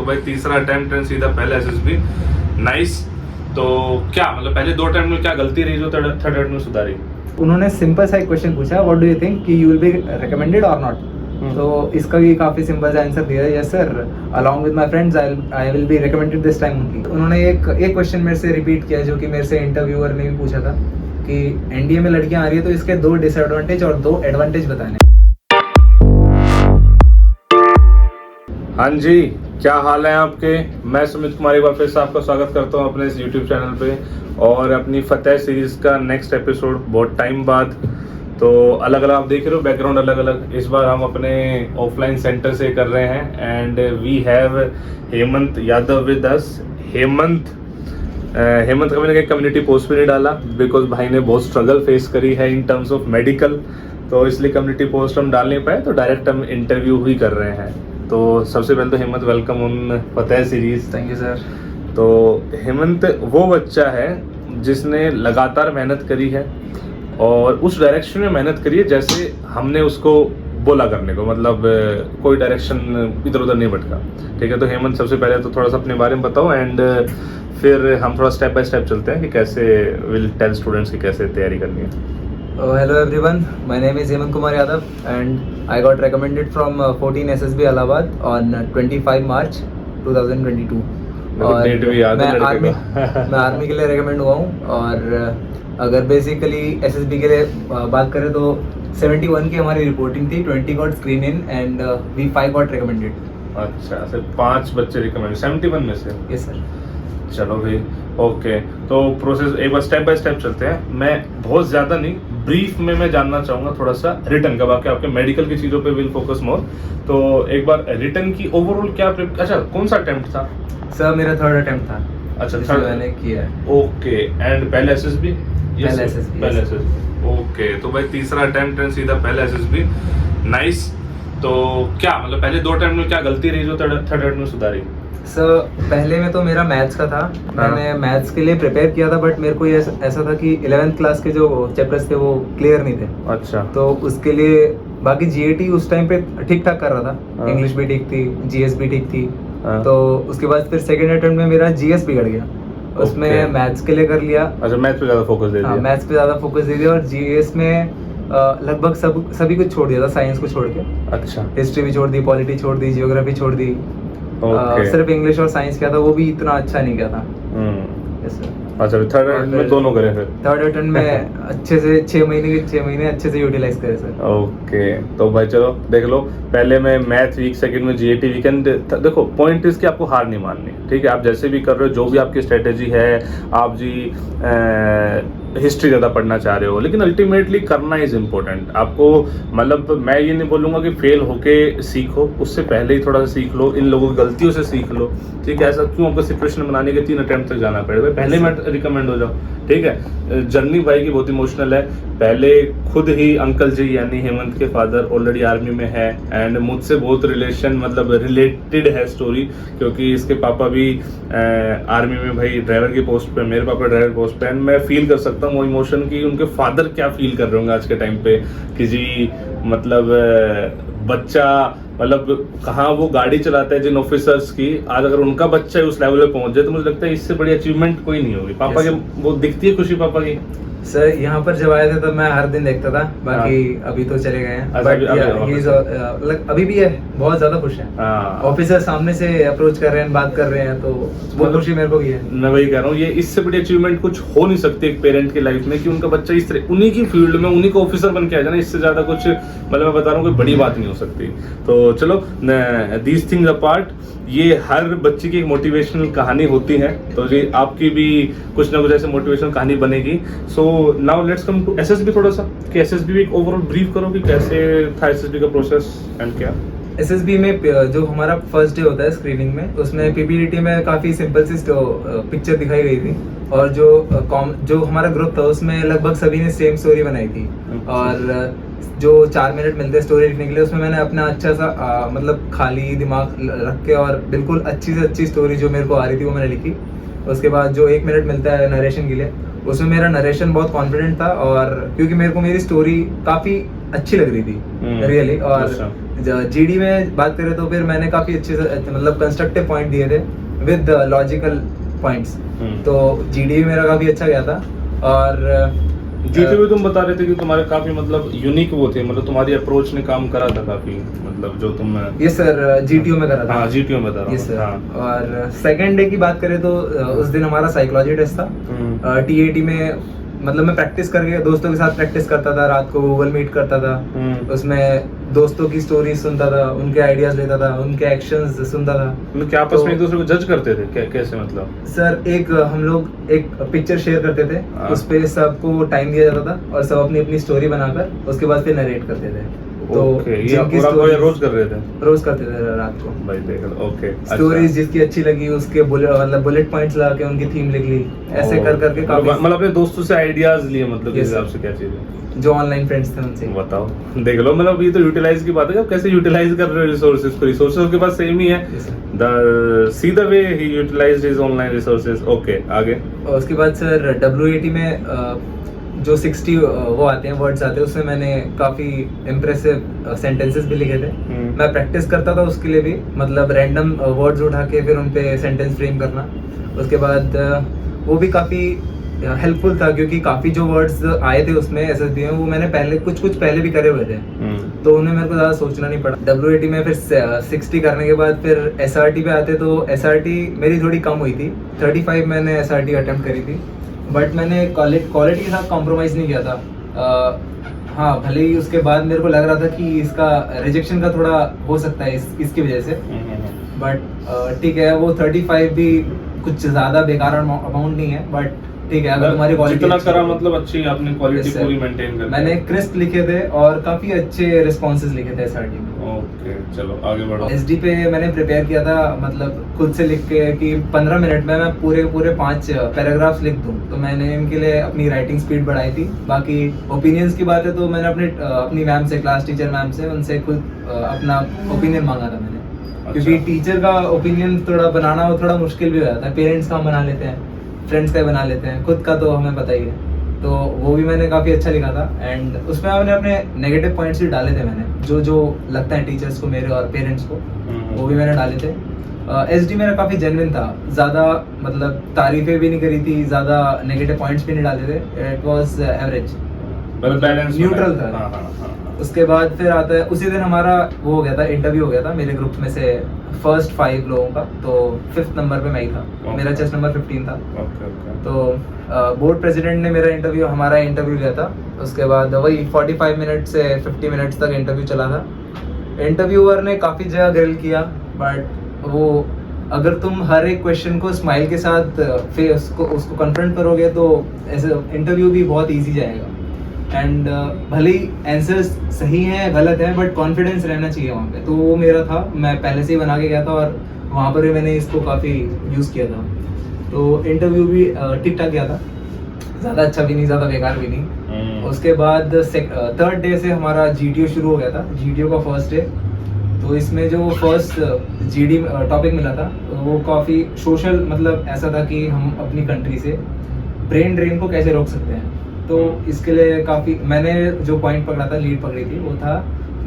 भाई तीसरा attempt and सीधा पहले एसएसबी। नाइस। तो क्या मतलब पहले 2 अटेम्प्ट में क्या गलती रही जो थर्ड अटेम्प्ट में सुधारी? उन्होंने सिंपल सा एक क्वेश्चन पूछा, व्हाट डू यू थिंक कि यू विल बी रिकमेंडेड और नॉट। तो इसका भी काफ़ी सिंपल सा आंसर दिया, yes sir, along with my friends I will be recommended this time only. उन्होंने एक क्वेश्चन मेरे से रिपीट किया जो कि मेरे से इंटरव्यूअर ने भी पूछा था कि एनडीए में लड़कियां आ रही है तो इसके 2 डिसएडवांटेज और 2 एडवांटेज बताने। हाँ जी, क्या हाल है आपके? मैं सुमित कुमार एक बार फिर से आपका स्वागत करता हूँ अपने इस यूट्यूब चैनल पे और अपनी फतेह सीरीज़ का नेक्स्ट एपिसोड बहुत टाइम बाद। तो अलग अलग आप देख रहे हो बैकग्राउंड अलग अलग। इस बार हम अपने ऑफलाइन सेंटर से कर रहे हैं and we have Hemant Yadav with us. Hemant का मैंने कम्युनिटी पोस्ट भी नहीं डाला बिकॉज भाई ने बहुत स्ट्रगल फेस करी है इन टर्म्स ऑफ मेडिकल, तो इसलिए कम्युनिटी पोस्ट हम डाल नहीं पाए, तो डायरेक्ट हम इंटरव्यू ही कर रहे हैं। तो सबसे पहले तो Hemant welcome on Fateh series. Thank you sir. तो हेमंत वो बच्चा है जिसने लगातार मेहनत करी है और उस डायरेक्शन में मेहनत करी है जैसे हमने उसको बोला करने को, मतलब कोई डायरेक्शन इधर उधर नहीं भटका। ठीक है, तो हेमंत सबसे पहले तो थोड़ा सा अपने बारे में बताओ एंड फिर हम थोड़ा स्टेप बाय स्टेप चलते हैं कि कैसे विल टेल स्टूडेंट्स की कैसे तैयारी करनी है। Hello everyone, my name is Hemant Kumar Yadav and I got recommended from 14 SSB Allahabad on 25 March 2022। और डेट भी याद है लड़के मैं को। आर्मी के लिए रिकमेंड हुआ हूँ। और अगर बेसिकली एसएसबी के लिए बात करें तो 71 की हमारी रिपोर्टिंग थी, 20 got screen in and we 5 got recommended. अच्छा, सिर्फ 5 बच्चे रिकमेंड 71 में से? Yes sir. चलो भाई, ओके। तो प्रोसेस एक बार स्टेप बाय स्टेप चलते हैं। मैं बहुत ज़्यादा नहीं, ब्रीफ में मैं जानना चाहूँगा थोड़ा सा रिटर्न का, बाकी आपके मेडिकल की चीज़ों पे विल फोकस मोर। तो एक बार रिटर्न की ओवरऑल क्या अच्छा कौन सा अटेम्प्ट था? सर मेरा 3rd अटेम्प्ट था। अच्छा, थर्ड मैंने किया है। ओके। एंड पहले एसएसबी? पहले SSB, पहले एसएसबी। ओके, तो भाई तीसरा अटेम्प्ट एंड सीधा पहले एसएसबी। नाइस। तो क्या मतलब पहले 2 अटेम्प्ट में क्या गलती रही जो थर्ड अटेम्प्ट में सुधारी? सर पहले में तो मेरा मैथ्स का था। मैंने मैथ्स के लिए प्रिपेयर किया था बट मेरे को ये ऐसा था कि 11th क्लास के जो चैप्टर्स थे वो क्लियर नहीं थे। अच्छा। तो उसके लिए बाकी जीएटी उस टाइम पे ठीक ठाक कर रहा था, इंग्लिश भी ठीक थी, जीएस भी ठीक थी। तो उसके बाद फिर सेकंड अटेम्प्ट में मेरा जीएस बिगड़ गया, उसमें मैथ्स के लिए कर लिया। अच्छा, मैथ्स पे ज़्यादा फोकस दे दिया? मैथ्स पे ज़्यादा फोकस दे दिया और जीएस में लगभग सभी कुछ छोड़ दिया था, साइंस को छोड़ के। अच्छा। हिस्ट्री भी छोड़ दी, पॉलिटी छोड़ दी, जियोग्राफी छोड़ दी। Okay. सिर्फ इंग्लिश और साइंस किया था, वो भी इतना अच्छा नहीं किया था। Yes, sir। अच्छा, थर्ड अटेम्प्ट में दोनों करे फिर? थर्ड अटेम्प्ट में अच्छे से 6 महीने अच्छे से यूटिलाइज करे सर। ओके, तो भाई चलो देख लो, पहले में मैथ वीक, सेकंड में जीएटी वीकेंड। देखो पॉइंट इसकी आपको हार नहीं माननी, ठीक है? आप जैसे भी कर रहे हो, जो भी आपकी स्ट्रेटेजी है, आप जी हिस्ट्री ज़्यादा पढ़ना चाह रहे हो, लेकिन अल्टीमेटली करना इज़ इम्पोर्टेंट। आपको मतलब मैं ये नहीं बोलूँगा कि फेल होके सीखो, उससे पहले ही थोड़ा सा सीख लो, इन लोगों की गलतियों से सीख लो, ठीक है? ऐसा क्यों आपको सिचुएशन बनाने के 3 अटेम्प्ट तक जाना पड़ेगा? पहले में रिकमेंड हो जाओ, ठीक है? जर्नी भाई की बहुत इमोशनल है। पहले खुद ही अंकल जी यानी हेमंत के फादर ऑलरेडी आर्मी में है एंड मुझसे बहुत रिलेशन मतलब रिलेटेड है स्टोरी, क्योंकि इसके पापा भी आर्मी में भाई ड्राइवर की पोस्ट पे, मेरे पापा ड्राइवर पोस्ट पे, एंड मैं फील कर सकता हूँ वो इमोशन की उनके फादर क्या फील कर रहे होंगे आज के टाइम पे कि जी मतलब बच्चा मतलब कहाँ वो गाड़ी चलाता है जिन ऑफिसर्स की, आज अगर उनका बच्चा उस लेवल पे पहुंच जाए तो मुझे लगता है इससे बड़ी अचीवमेंट कोई नहीं होगी। पापा के वो दिखती है खुशी पापा की? सर यहाँ पर जब आए थे तब मैं हर दिन देखता था, बाकी अभी तो चले गए हैं। बट अभी भी है, बहुत ज्यादा खुश है। ऑफिसर सामने से अप्रोच कर रहे हैं, बात कर रहे हैं, तो वो खुशी मेरे को भी है। मैं वही कह रहा हूँ, ये इससे बड़ी अचीवमेंट कुछ हो नहीं सकती एक पेरेंट की लाइफ में कि उनका बच्चा इस तरह उन्हीं की फील्ड में उन्हीं को ऑफिसर बन के आ जाना, इससे ज्यादा कुछ मतलब मैं बता रहा हूँ कोई बड़ी बात नहीं हो सकती। तो चलो दीज थिंग्स अपार्ट, ये हर बच्चे की एक मोटिवेशनल कहानी होती है, तो जी आपकी भी कुछ ना कुछ ऐसे मोटिवेशनल कहानी बनेगी। So now let's come to SSB थोड़ा सा, कि एसएसबी भी एक ओवरऑल ब्रीफ करो कि कैसे था एसएसबी का प्रोसेस एंड क्या? एसएसबी में जो हमारा फर्स्ट डे होता है स्क्रीनिंग में, उसमें पीपीडीटी में काफ़ी सिंपल सी पिक्चर दिखाई गई थी और जो हमारा ग्रुप था उसमें लगभग सभी ने सेम स्टोरी बनाई थी। और जो 4 मिनट मिलते हैं स्टोरी लिखने के लिए, उसमें मैंने अपना अच्छा सा मतलब खाली दिमाग रख के और बिल्कुल अच्छी से अच्छी स्टोरी जो मेरे को आ रही थी वो मैंने लिखी। उसके बाद जो 1 मिनट मिलता है नरेशन के लिए, उसमें मेरा नरेशन बहुत कॉन्फिडेंट था और क्योंकि मेरे को मेरी स्टोरी काफ़ी अच्छी लग रही थी रियली। और जीडी में बात करें तो फिर मैंने काफ़ी अच्छे से मतलब कंस्ट्रक्टिव पॉइंट दिए थे विद लॉजिकल पॉइंट्स, तो जीडी मेरा काफ़ी अच्छा गया था। और जीटी में तुम बता रहे थे कि तुम्हारे काफी मतलब यूनिक वो थे, मतलब तुम्हारी अप्रोच ने काम करा था काफी, मतलब जो तुम यस सर जीटीओ में करा था। हाँ जीटीओ में बता रहा यस सर। हूँ। और सेकेंड डे की बात करें तो उस दिन हमारा साइकोलॉजी टेस्ट था। टीएटी में मतलब मैं प्रैक्टिस करके दोस्तों के साथ प्रैक्टिस करता था, रात को गूगल मीट करता था, उसमें दोस्तों की स्टोरी सुनता था, उनके आइडियाज लेता था, उनके एक्शंस सुनता था। मतलब क्या आपस में एक दूसरे को जज करते थे कैसे मतलब? सर एक हम लोग एक पिक्चर शेयर करते थे, हाँ। उस पे सबको टाइम दिया जाता था और सब अपनी अपनी स्टोरी बनाकर उसके बाद फिर नरेट करते थे। तो ओके, ये जिनकी पूरा stories- रोज कर रहे थे? रोज करते थे रात को। भाई देख लो, ओके। स्टोरीज जिसकी अच्छी लगी उसके मतलब बुलेट पॉइंट्स लगा के उनकी थीम लिख ली, ऐसे कर करके काफी मतलब अपने दोस्तों से आइडियाज लिए, मतलब Yes, इस हिसाब sir. से क्या चीज है? जो ऑनलाइन फ्रेंड्स थे उनसे। बताओ, देख लो, मतलब ये तो यूटिलाइज की बात है, आप कैसे यूटिलाइज कर रहे हो रिसोर्सेज को? रिसोर्सेज के पास सेम ही है, Yes, sir. The see the way he utilized his online resources. Okay, आगे। और उसके बाद सर WAT में जो 60 वो आते हैं वर्ड्स आते हैं, उसमें मैंने काफ़ी इम्प्रेसिव सेंटेंसेस भी लिखे थे। मैं प्रैक्टिस करता था उसके लिए भी, मतलब रैंडम वर्ड्स उठा के फिर उन पे सेंटेंस फ्रेम करना। उसके बाद वो भी काफ़ी हेल्पफुल था क्योंकि काफ़ी जो वर्ड्स आए थे उसमें SSB में वो मैंने पहले कुछ पहले भी करे हुए थे, तो उन्हें मेरे को ज़्यादा सोचना नहीं पड़ा। WAT में फिर 60 करने के बाद फिर SRT पे आते, तो SRT मेरी थोड़ी कम हुई थी, 35 मैंने SRT अटेम्प्ट करी थी, बट मैंने क्वालिटी के साथ कॉम्प्रोमाइज़ नहीं किया था। हाँ, भले ही उसके बाद मेरे को लग रहा था कि इसका रिजेक्शन का थोड़ा हो सकता है इसकी वजह से, बट ठीक है, वो 35 भी कुछ ज़्यादा बेकार अमाउंट नहीं है, बट ठीक है अगर तुम्हारी क्वालिटी जितना करा मतलब अच्छी आपने क्वालिटी पूरी मेंटेन कर। मैंने क्रिस्प लिखे थे और काफ़ी अच्छे रिस्पॉन्सेज लिखे थे SRT में। ओके, चलो आगे बढ़ो। SD पे मैंने प्रिपेयर किया था, मतलब खुद से लिख के कि 15 मिनट में मैं पूरे 5 पैराग्राफ्स लिख दूं, तो मैंने इनके लिए अपनी राइटिंग स्पीड बढ़ाई थी। बाकी ओपिनियंस की बात है तो मैंने अपनी मैम से, क्लास टीचर मैम से, उनसे खुद अपना ओपिनियन मांगा था मैंने, क्योंकि टीचर का ओपिनियन थोड़ा बनाना वो थोड़ा मुश्किल भी हो जाता है। पेरेंट्स का हम बना लेते हैं, फ्रेंड्स का बना लेते हैं, खुद का तो हमें पता ही है, तो वो भी मैंने काफ़ी अच्छा लिखा था। एंड उसमें मैंने अपने नेगेटिव पॉइंट्स भी डाले थे, मैंने जो लगता है टीचर्स को मेरे और पेरेंट्स को, वो भी मैंने डाले थे। SD मेरा काफ़ी जेन्युइन था, ज़्यादा मतलब तारीफें भी नहीं करी थी, ज़्यादा नेगेटिव पॉइंट्स भी नहीं डाले थे, it was average, balance neutral था। हाँ। उसके बाद फिर आता है उसी दिन हमारा वो हो गया था, इंटरव्यू हो गया था मेरे ग्रुप में से फर्स्ट 5 लोगों का, तो 5th नंबर पे मैं ही था, मेरा चेस्ट नंबर 15 था। तो बोर्ड प्रेसिडेंट ने हमारा इंटरव्यू लिया था। उसके बाद वही 45 मिनट से 50 मिनट्स तक इंटरव्यू चला था। इंटरव्यूअर ने काफ़ी जगह ग्रिल किया, बट वो अगर तुम हर एक क्वेश्चन को स्माइल के साथ फिर उसको कन्फ्रंट करोगे तो ऐसे इंटरव्यू भी बहुत ईजी जाएगा। एंड भले ही आंसर्स सही हैं गलत हैं, बट कॉन्फिडेंस रहना चाहिए वहाँ पे, तो वो मेरा था, मैं पहले से ही बना के गया था और वहाँ पर भी मैंने इसको काफ़ी यूज़ किया था। तो इंटरव्यू भी ठीक ठाक गया था, ज़्यादा अच्छा भी नहीं, ज़्यादा बेकार भी नहीं। उसके बाद 3rd डे से हमारा GTO शुरू हो गया था, GTO का फर्स्ट डे। तो इसमें जो फर्स्ट GD टॉपिक मिला था वो काफ़ी सोशल, मतलब ऐसा था कि हम अपनी कंट्री से ब्रेन ड्रेन को कैसे रोक सकते हैं। तो इसके लिए काफ़ी मैंने जो पॉइंट पकड़ा था, लीड पकड़ी थी, वो था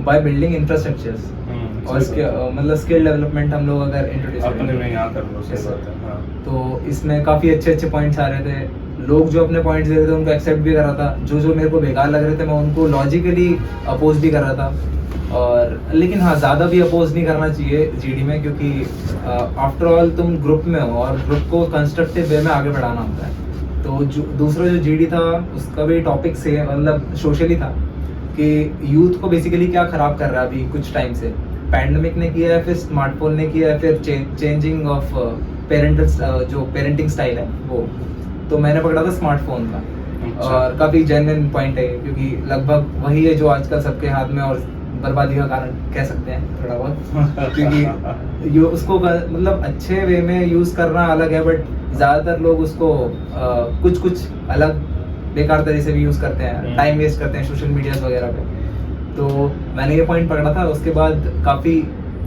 बाय बिल्डिंग इंफ्रास्ट्रक्चर्स, और इसके मतलब स्किल डेवलपमेंट हम लोग अगर इंट्रोड्यूस अपने में यहाँ कर लो। सही बात है। हाँ। तो इसमें काफ़ी अच्छे पॉइंट्स आ रहे थे, लोग जो अपने पॉइंट्स दे रहे थे उनको एक्सेप्ट भी कर रहा था, जो मेरे को बेकार लग रहे थे मैं उनको लॉजिकली अपोज भी कर रहा था। और लेकिन हाँ, ज़्यादा भी अपोज नहीं करना चाहिए GD में, क्योंकि आफ्टर ऑल तुम ग्रुप में हो और ग्रुप को कंस्ट्रक्टिव वे में आगे बढ़ाना होता है। तो दूसरा जो GD था उसका भी टॉपिक से मतलब सोशली था कि यूथ को बेसिकली क्या ख़राब कर रहा है अभी कुछ टाइम से, पैंडमिक ने किया है, फिर स्मार्टफोन ने किया है, फिर चेंजिंग ऑफ जो पेरेंटिंग स्टाइल है वो। तो मैंने पकड़ा था स्मार्टफोन का। और काफ़ी जेन्युइन पॉइंट है, क्योंकि लगभग वही है जो आजकल सबके हाथ में और बर्बादी का कारण कह सकते हैं थोड़ा बहुत। क्योंकि उसको मतलब अच्छे वे में यूज़ करना अलग है, बट ज़्यादातर लोग उसको कुछ अलग बेकार तरह से भी यूज़ करते हैं, टाइम वेस्ट करते हैं सोशल मीडिया वगैरह पे। तो मैंने ये पॉइंट पकड़ा था। उसके बाद काफ़ी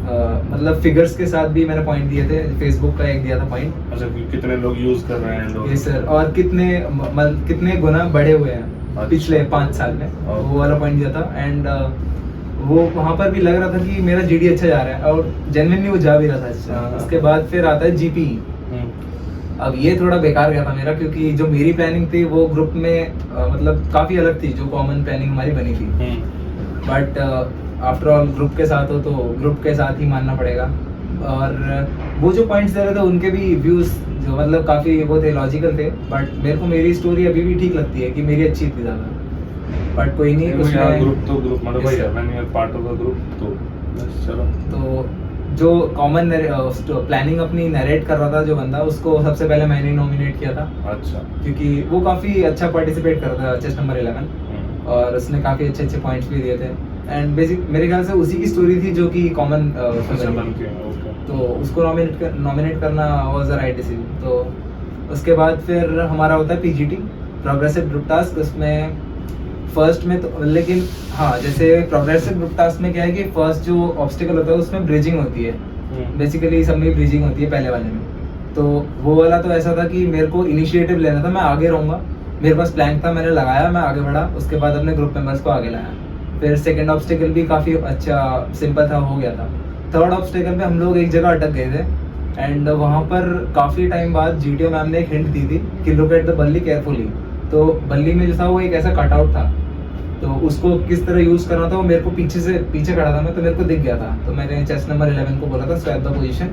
मतलब फिगर्स के साथ भी मैंने पॉइंट दिए थे, फेसबुक का एक दिया था पॉइंट। अच्छा, कितने लोग यूज़ कर रहे हैं लोग? ये सर, और कितने गुना बढ़े हुए हैं पिछले 5 साल में, वो वाला पॉइंट दिया था। एंड वो वहाँ पर भी लग रहा था कि मेरा जीडी अच्छा जा रहा है और जेन्युइनली वो जा भी रहा था अच्छा। हाँ। उसके बाद फिर आता है जीपी। अब ये थोड़ा बेकार गया था मेरा, क्योंकि जो मेरी प्लानिंग थी वो ग्रुप में मतलब काफ़ी अलग थी जो कॉमन प्लानिंग हमारी बनी थी। बट आफ्टर ऑल ग्रुप के साथ हो तो ग्रुप के साथ ही मानना पड़ेगा। और वो जो पॉइंट्स दे रहे थे उनके भी व्यूज़ जो मतलब काफ़ी वो थे, लॉजिकल थे। बट मेरे को मेरी स्टोरी अभी भी ठीक लगती है कि मेरी अच्छी थी ज़्यादा। बट कोई नहीं, उसमें ग्रुप मतलब भाई when you are part of the group तो चलो। तो जो कॉमन प्लानिंग अपनी नरेट कर रहा था जो बंदा, उसको सबसे पहले मैंने नॉमिनेट किया था। अच्छा। क्योंकि वो काफ़ी अच्छा पार्टिसिपेट कर रहा था चेस नंबर 11 और उसने काफ़ी अच्छे अच्छे पॉइंट्स भी दिए थे। एंड बेसिक मेरे ख्याल से उसी की स्टोरी थी जो कि कॉमन तो उसको नॉमिनेट करना वाज द राइट डिसीजन। तो उसके बाद फिर हमारा होता है पीजीटी, प्रोग्रेसिव ग्रुप टास्क। उसमें फर्स्ट में तो लेकिन हाँ, जैसे प्रोग्रेसिव ग्रुप टास्क में क्या है कि फर्स्ट जो ऑब्स्टिकल होता है उसमें ब्रिजिंग होती है। बेसिकली सब में ब्रिजिंग होती है पहले वाले में। तो वो वाला तो ऐसा था कि मेरे को इनिशिएटिव लेना था, मैं आगे रहूँगा, मेरे पास प्लान था, मैंने लगाया, मैं आगे बढ़ा, उसके बाद अपने ग्रुप मेंबर्स को आगे लाया। फिर सेकंड ऑब्स्टिकल भी काफ़ी अच्छा सिंपल था, हो गया था। थर्ड ऑब्स्टिकल पे हम लोग एक जगह अटक गए थे एंड वहाँ पर काफ़ी टाइम बाद जीटीओ मैम ने एक हिंट दी थी कि लुक एट द बल्ली केयरफुली। तो बल्ली में जो था वो एक ऐसा कटआउट था, तो उसको किस तरह यूज़ करना था वो मेरे को पीछे खड़ा था मैं, तो मेरे को दिख गया था। तो मैंने चेस नंबर 11 को बोला था स्वैप द पोजीशन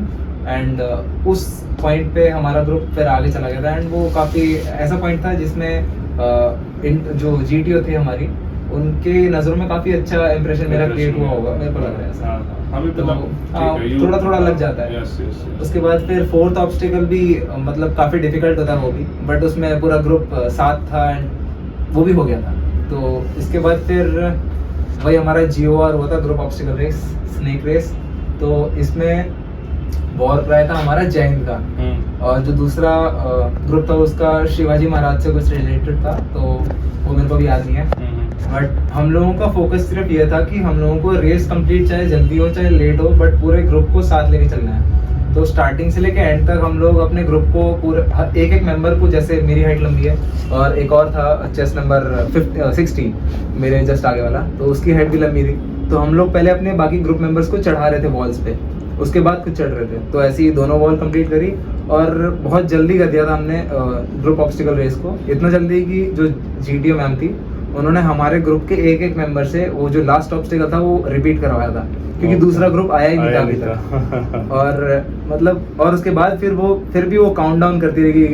एंड उस पॉइंट पे हमारा ग्रुप फिर आगे चला गया था। एंड वो काफ़ी ऐसा पॉइंट था जिसमें जो जीटीओ थी हमारी, उनके नज़रों में काफ़ी अच्छा इंप्रेशन मेरा क्रिएट हुआ होगा, मेरे को लग रहा है ऐसा। थोड़ा थोड़ा लग जाता है। उसके बाद फिर फोर्थ ऑब्स्टिकल भी मतलब काफ़ी डिफिकल्ट होता है वो भी, बट उसमें पूरा ग्रुप साथ था एंड वो भी हो गया था। तो इसके बाद फिर वही हमारा GOR हुआ था, group obstacle race, snake race. तो इसमें वॉर क्राई था हमारा जय हिंद का, और जो दूसरा ग्रुप था उसका शिवाजी महाराज से कुछ रिलेटेड था, तो वो मेरे को भी याद नहीं है। बट हम लोगों का फोकस सिर्फ ये था कि हम लोगों को रेस कंप्लीट चाहे जल्दी हो चाहे लेट हो, बट पूरे ग्रुप को साथ लेके चलना है। तो स्टार्टिंग से लेके एंड तक हम लोग अपने ग्रुप को पूरे एक एक मेंबर को, जैसे मेरी हाइट लंबी है और एक और था चेस नंबर 16 मेरे जस्ट आगे वाला, तो उसकी हाइट भी लंबी थी। तो हम लोग पहले अपने बाकी ग्रुप मेंबर्स को चढ़ा रहे थे वॉल्स पे, उसके बाद खुद चढ़ रहे थे। तो ऐसे ही दोनों वॉल कंप्लीट करी और बहुत जल्दी कर दिया था हमने ग्रुप ऑब्स्टिकल रेस को। इतना जल्दी कि जो जीटीओ मैम थी उन्होंने हमारे ग्रुप के एक एक मेंबर से वो जो लास्ट ऑब्स्टिकल था वो रिपीट करवाया था, क्योंकि दूसरा ग्रुप आया ही नहीं था अभी तक। और मतलब और उसके बाद फिर भी वो काउंटडाउन करती रही,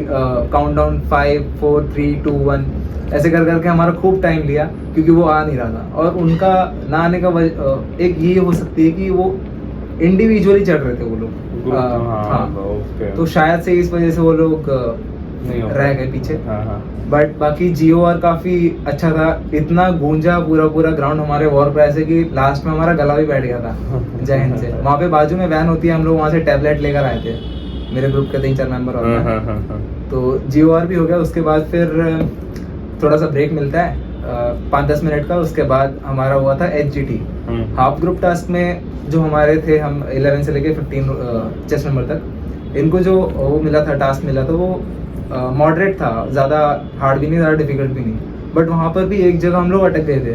काउंटडाउन 5 4 3 2 1 ऐसे कर करके हमारा खूब टाइम लिया, क्योंकि वो आ नहीं रहा था। और उनका ना आने का एक ये हो सकती है कि वो इंडिविजुअली चढ़ रहे थे वो लोग। हाँ, तो शायद से इस वजह से वो लोग रह गए पीछे। बट बाकी GOR काफी अच्छा था, इतना गूंजा पूरा ग्राउंड हमारे वॉर क्राई से कि लास्ट में हमारा गला भी बैठ गया था जय हिंद से। वहाँ पे बाजू में वैन होती है, हम लोग वहाँ से टैबलेट लेकर आए थे, मेरे ग्रुप के 3-4 मेंबर और तो GOR भी हो गया। उसके बाद फिर थोड़ा सा ब्रेक मिलता है 5-10 मिनट का। उसके बाद हमारा हुआ था HGT, हाफ ग्रुप टास्क में जो हमारे थे, हम 11 से लेके 15 चेस नंबर तक, इनको जो वो मिला था, टास्क मिला था, वो मॉडरेट था, ज़्यादा हार्ड भी नहीं, ज़्यादा डिफिकल्ट भी नहीं। बट वहाँ पर भी एक जगह हम लोग अटक गए थे,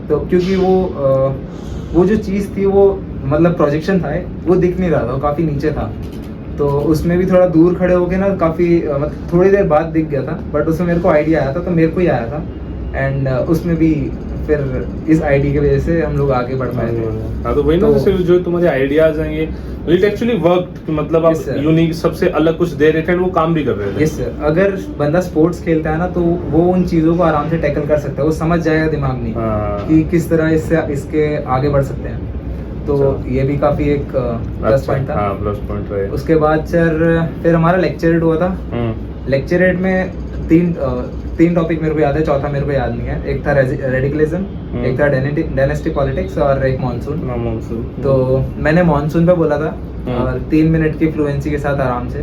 तो क्योंकि वो जो चीज़ थी वो मतलब प्रोजेक्शन था, वो दिख नहीं रहा था, वो काफ़ी नीचे था। तो उसमें भी थोड़ा दूर खड़े होके ना काफ़ी मतलब थोड़ी देर बाद दिख गया था, बट उसमें मेरे को आइडिया आया था, तो मेरे को ही आया था। एंड उसमें भी फिर इस आईडी की वजह से हम लोग आगे बढ़ पाए थे। हाँ, तो वही ना, जैसे जो तुम्हारे आइडियाज हैं ये इट एक्चुअली वर्क, मतलब आप यूनिक सबसे अलग कुछ दे रहे थे, वो काम भी कर रहे थे। यस सर, अगर बंदा स्पोर्ट्स खेलता है ना तो वो उन चीज़ों को आराम से टैकल कर सकता है, वो समझ जाएगा दिमाग में कि किस तरह इसके आगे बढ़ सकते हैं। तो ये भी काफ़ी एक प्लस पॉइंट था। हाँ, प्लस पॉइंट रहे। उसके बाद सर फिर हमारा लेक्चरेट हुआ था। लेक्चरेट में तीन टॉपिक मेरे को याद है, चौथा मेरे को याद नहीं है। एक था रेडिकलिज्म, एक था डायनेस्टिक पॉलिटिक्स और एक मॉनसून। तो मैंने मॉनसून पे बोला था और 3 मिनट की फ्लुएंसी के साथ आराम से।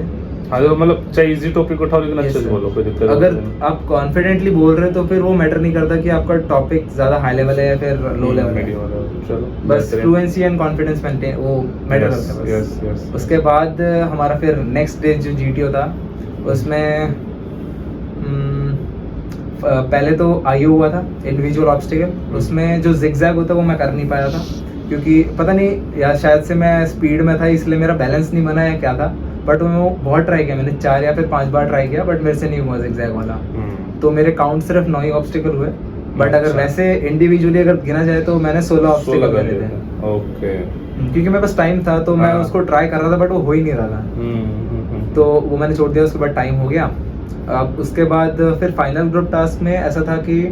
हाँ, मतलब चाहे इजी टॉपिक उठाओ लेकिन अच्छे से बोलो, कोई दिक्कत नहीं। अगर आप कॉन्फिडेंटली बोल रहे हो तो फिर वो मैटर नहीं करता कि आपका टॉपिक ज़्यादा हाई लेवल है या फिर लो लेवल है, चलो बस फ्लुएंसी एंड कॉन्फिडेंस मेंटेन वो मैटर करता है बस। उसके बाद हमारा फिर नेक्स्ट डे जो GTO था उसमें पहले तो आईओ हुआ था, इंडिविजुअल ऑब्स्टिकल। उसमें जो जिगजैग होता है वो मैं कर नहीं पाया था, क्योंकि पता नहीं या शायद से मैं स्पीड में था इसलिए मेरा बैलेंस नहीं बना या क्या था, बट मैं वो बहुत ट्राई किया, मैंने 4 या फिर 5 बार ट्राई किया, बट मेरे से नहीं हुआ जिगजैग वाला। तो मेरे काउंट सिर्फ 9 ही ऑब्स्टिकल हुए, बट अगर वैसे इंडिविजुअली अगर गिना जाए तो मैंने 16 ऑब्स्टिकल करे थे। ओके, क्योंकि मेरे पास टाइम था तो मैं उसको ट्राई कर रहा था, बट वो हो ही नहीं रहा था। तो वो मैंने छोड़ दिया, उसके बाद टाइम हो गया। अब उसके बाद फिर फाइनल ग्रुप टास्क में ऐसा था कि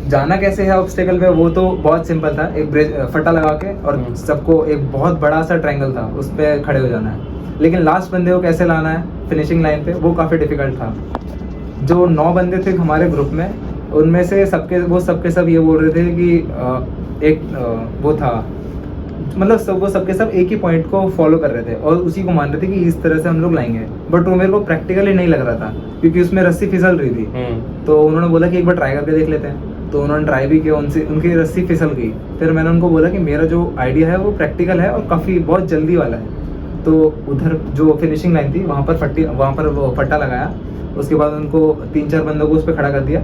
जाना कैसे है ऑब्स्टिकल पे, वो तो बहुत सिंपल था, एक ब्रिज फटा लगा के और सबको एक बहुत बड़ा सा ट्रायंगल था उस पर खड़े हो जाना है। लेकिन लास्ट बंदे को कैसे लाना है फिनिशिंग लाइन पे, वो काफ़ी डिफिकल्ट था। जो 9 बंदे थे हमारे ग्रुप में, उनमें से सबके सब ये बोल रहे थे कि वो था, मतलब वो सबके सब एक ही पॉइंट को फॉलो कर रहे थे और उसी को मान रहे थे कि इस तरह से हम लोग लाएंगे, बट वो मेरे को प्रैक्टिकली नहीं लग रहा था क्योंकि उसमें रस्सी फिसल रही थी। तो उन्होंने बोला कि एक बार ट्राई करके देख लेते हैं, तो उन्होंने ट्राई भी किया, उनकी रस्सी फिसल गई। फिर मैंने उनको बोला कि मेरा जो आइडिया है वो प्रैक्टिकल है और काफ़ी बहुत जल्दी वाला है। तो उधर जो फिनिशिंग लाइन थी वहाँ पर वो फट्टा लगाया, उसके बाद उनको 3-4 बंदों को उस पर खड़ा कर दिया।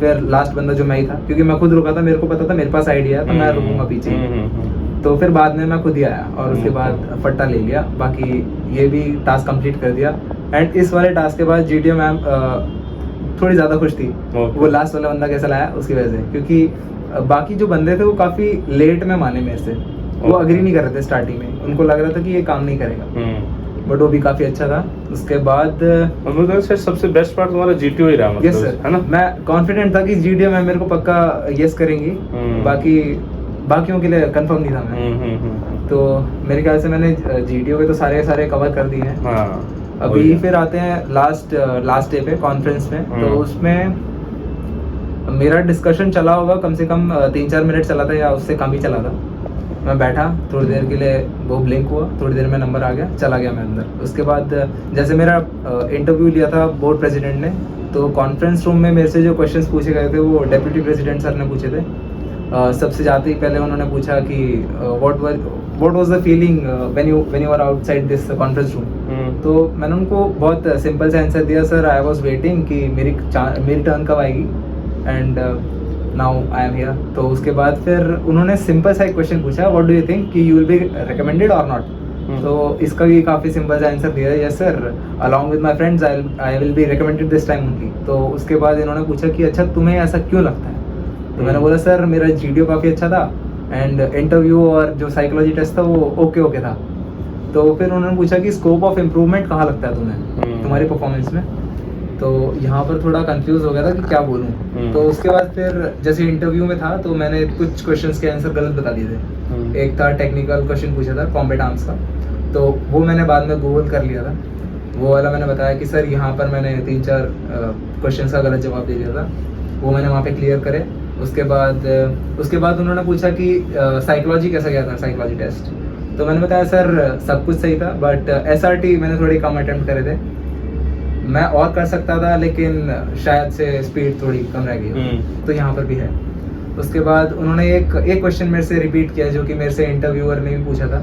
फिर लास्ट बंदा जो मैं ही था, क्योंकि मैं खुद रुका था, मेरे को पता था मेरे पास आइडिया है तो मैं रुकूंगा पीछे। तो फिर बाद में मैं खुद ही आया और उसके बाद फट्टा ले लिया। बाकी ये भी टास्क कंप्लीट कर दिया। एंड इस वाले टास्क के बाद जीटीओ मैम थोड़ी ज़्यादा खुश थी, वो लास्ट वाला बंदा कैसा लाया उसकी वजह से, क्योंकि बाकी जो बंदे थे वो काफ़ी लेट में माने मेरे से, वो अग्री नहीं कर रहे थे स्टार्टिंग में, उनको लग रहा था कि ये काम नहीं करेगा, बट वो भी काफ़ी अच्छा था। उसके बाद सबसे बेस्ट पार्ट तुम्हारा जीटीओ ही रहा, मतलब यस सर, है ना? मैं कॉन्फिडेंट था कि जीटीओ मैम मेरे को पक्का यस करेंगी, बाकियों के लिए कंफर्म नहीं था मैं। तो मेरे ख्याल से मैंने जीटीओ के तो सारे कवर कर दिए हैं। अभी फिर आते हैं लास्ट डे पे कॉन्फ्रेंस में। तो उसमें मेरा डिस्कशन चला होगा कम से कम 3-4 मिनट चला था या उससे कम ही चला था। मैं बैठा थोड़ी देर के लिए, वो ब्लिंक हुआ, थोड़ी देर में नंबर आ गया, चला गया मैं अंदर। उसके बाद जैसे मेरा इंटरव्यू लिया था बोर्ड प्रेसिडेंट ने, तो कॉन्फ्रेंस रूम में मेरे से जो क्वेश्चंस पूछे गए थे वो डेप्यूटी प्रेसिडेंट सर ने पूछे थे। सबसे जाते ही पहले उन्होंने पूछा कि what was the feeling when you are outside this conference room. तो मैंने उनको बहुत सिंपल सा आंसर दिया, सर आई वाज वेटिंग कि मेरी टर्न कब आएगी and now I am here. तो उसके बाद फिर उन्होंने सिंपल सा एक क्वेश्चन पूछा, व्हाट डू यू थिंक कि यू विल बी रिकमेंडेड और नॉट। तो इसका भी काफ़ी सिंपल सा आंसर दिया, yes sir along with my friends I will be recommended this time only. तो उसके बाद इन्होंने पूछा कि अच्छा तुम्हें ऐसा क्यों लगता है। तो मैंने बोला सर मेरा जीटीओ काफ़ी अच्छा था एंड इंटरव्यू और जो साइकोलॉजी टेस्ट था वो ओके था। तो फिर उन्होंने पूछा कि स्कोप ऑफ इम्प्रूवमेंट कहाँ लगता है तुम्हें तुम्हारी परफॉर्मेंस में। तो यहाँ पर थोड़ा कंफ्यूज हो गया था कि क्या बोलूँ। तो उसके बाद फिर जैसे इंटरव्यू में था तो मैंने कुछ क्वेश्चंस के आंसर गलत बता दिए थे। एक था टेक्निकल क्वेश्चन पूछा था कॉम्बैट आर्म्स का, तो वो मैंने बाद में गूगल कर लिया था, वो वाला मैंने बताया कि सर यहाँ पर मैंने 3-4 क्वेश्चन का गलत जवाब दे दिया था, वो मैंने वहाँ पे क्लियर करे। उसके बाद उन्होंने पूछा कि साइकोलॉजी कैसा गया था, साइकोलॉजी टेस्ट। तो मैंने बताया सर सब कुछ सही था, बट एसआरटी मैंने थोड़ी कम अटेम्प्ट करे थे, मैं और कर सकता था लेकिन शायद से स्पीड थोड़ी कम रह गई, तो यहाँ पर भी है। उसके बाद उन्होंने एक क्वेश्चन मेरे से रिपीट किया जो कि मेरे से इंटरव्यूअर ने भी पूछा था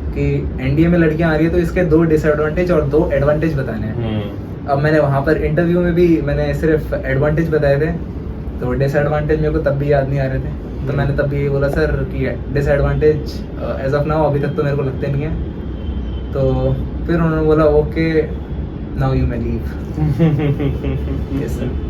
कि एनडीए में लड़कियां आ रही है तो इसके 2 डिसएडवांटेज और 2 एडवांटेज बताने हैं। अब मैंने वहाँ पर इंटरव्यू में भी मैंने सिर्फ एडवांटेज बताए थे, तो डिसएडवांटेज मेरे को तब भी याद नहीं आ रहे थे। तो मैंने तब भी ये बोला सर कि डिसएडवांटेज एज ऑफ नाउ अभी तक तो मेरे को लगते नहीं है। तो फिर उन्होंने बोला okay now you may leave. Yes sir.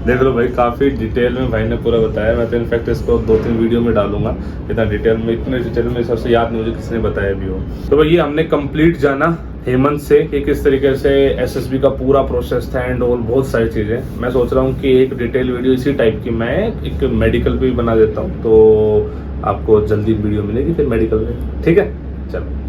देख लो भाई, काफ़ी डिटेल में भाई ने पूरा बताया। मैं तो इनफैक्ट इसको 2-3 वीडियो में डालूंगा, इतना डिटेल में, इतने डिटेल में सबसे याद नहीं मुझे किसने बताया भी हो। तो भाई ये हमने कंप्लीट जाना हेमंत से कि किस तरीके से एसएसबी का पूरा प्रोसेस था एंड ऑल, बहुत सारी चीज़ें। मैं सोच रहा हूँ कि एक डिटेल वीडियो इसी टाइप की मैं एक मेडिकल पे भी बना देता हूँ, तो आपको जल्दी वीडियो मिलेगी फिर मेडिकल में। ठीक है, चलो।